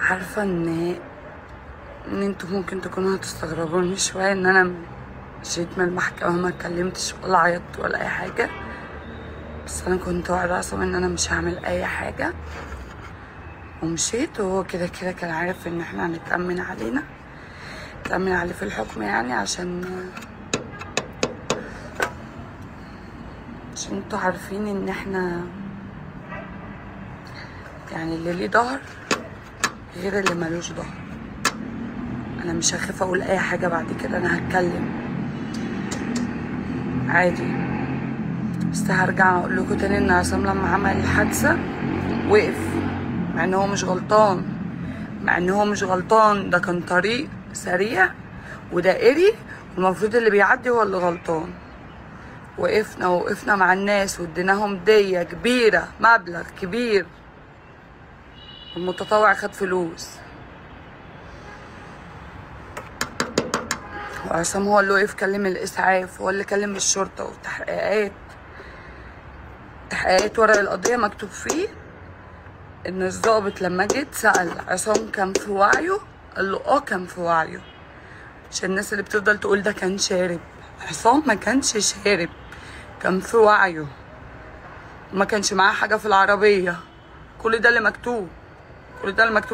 عارفه ان انتوا ممكن تكونوا هتستغربوني شويه ان انا مشيت من المحكمه ما اتكلمتش ولا عيطت ولا اي حاجه، بس انا كنت واعده اصلا ان انا مش هعمل اي حاجه ومشيت. وهو كده كده كان عارف ان احنا هنتأمن علينا، نتأمن عليه في الحكم يعني عشان انتوا عارفين ان احنا يعني اللي ليه ظهر غير اللي ملوش ظهر. انا مش هخاف اقول اي حاجه بعد كده، انا هتكلم عادي. بس هرجع اقول لكم تاني ان عصام لما عمل الحادثه وقف، مع ان هو مش غلطان، ده كان طريق سريع ودائري والمفروض اللي بيعدي هو اللي غلطان. وقفنا مع الناس واديناهم دية كبيرة، مبلغ كبير، المتطوع خد فلوس، وعصام هو اللي وقف كلم الإسعاف، هو اللي كلم الشرطة. وتحقيقات ورق القضية مكتوب فيه إن الضابط لما جيت سأل عصام كان في وعيه، قال له كان في وعيه. عشان الناس اللي بتفضل تقول ده كان شارب، عصام ما كانش شارب، كان في وعيه، ما كانش معاه حاجة في العربية. كل ده اللي مكتوب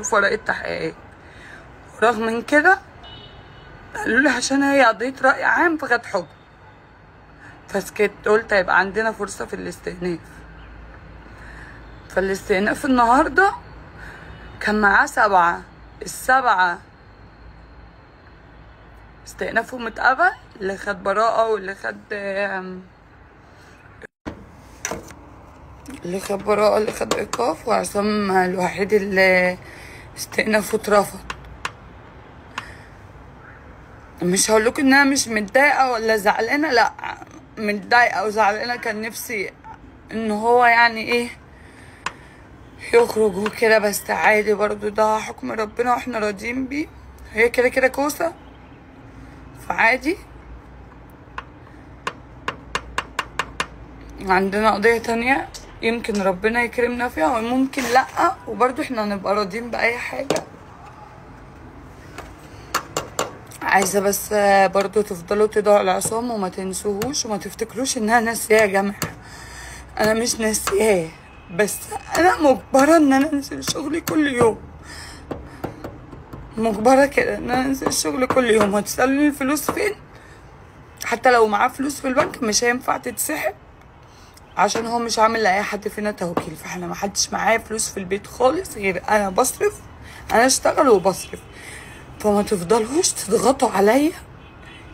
في ورقة التحقيقات. ورغم من كده قالوا لي عشان هي قضية رأي عام فخد حكم، فسكت. قلت هيبقى عندنا فرصة في الاستئناف. فالاستئناف النهاردة كان معاه 7، ال7 استئنافهم اتقبل، اللي خد براءة واللي خد ايقاف، وعصام الوحيد اللي استئنافه اترفض. مش هقولكوا ان انا مش متضايقه ولا زعلانه، لا متضايقه وزعلانه. كان نفسي ان هو يعني ايه يخرج وكده، بس عادي برضو، ده حكم ربنا واحنا راضيين بيه. هي كده كده كوسه، فعادي. عندنا قضيه تانية يمكن ربنا يكرمنا فيها وممكن لا، وبرضو احنا هنبقى راضيين باي حاجه. عايزه بس برضو تفضلوا تدعوا لعصام وما تنسوهوش وما تفتكروش ان انا ناسياه يا جماعه. انا مش ناسياه، بس انا مجبره ان انا انزل شغلي كل يوم، مجبره كده ان انا انزل شغلي كل يوم. هتسالوني الفلوس فين؟ حتى لو معاه فلوس في البنك مش هينفع تتسحب، عشان هو مش عامل لاي حد فينا توكيل. فاحنا ما حدش معايا فلوس في البيت خالص غير انا بصرف، انا اشتغل وبصرف. فما تفضلوش تضغطوا عليا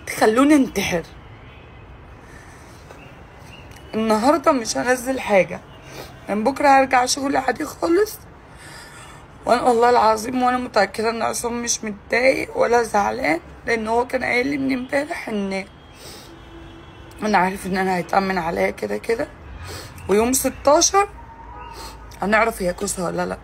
تخلوني انتحر. النهارده مش هنزل حاجه، من بكره هرجع شغلي عادي خالص. وانا والله العظيم وانا متاكده ان عصام مش متضايق ولا زعلان، لان هو كان قايل لي من امبارح ان انا عارف ان انا هيتأمن عليا كده كده، ويوم 16 هنعرف هي كوسه ولا لا.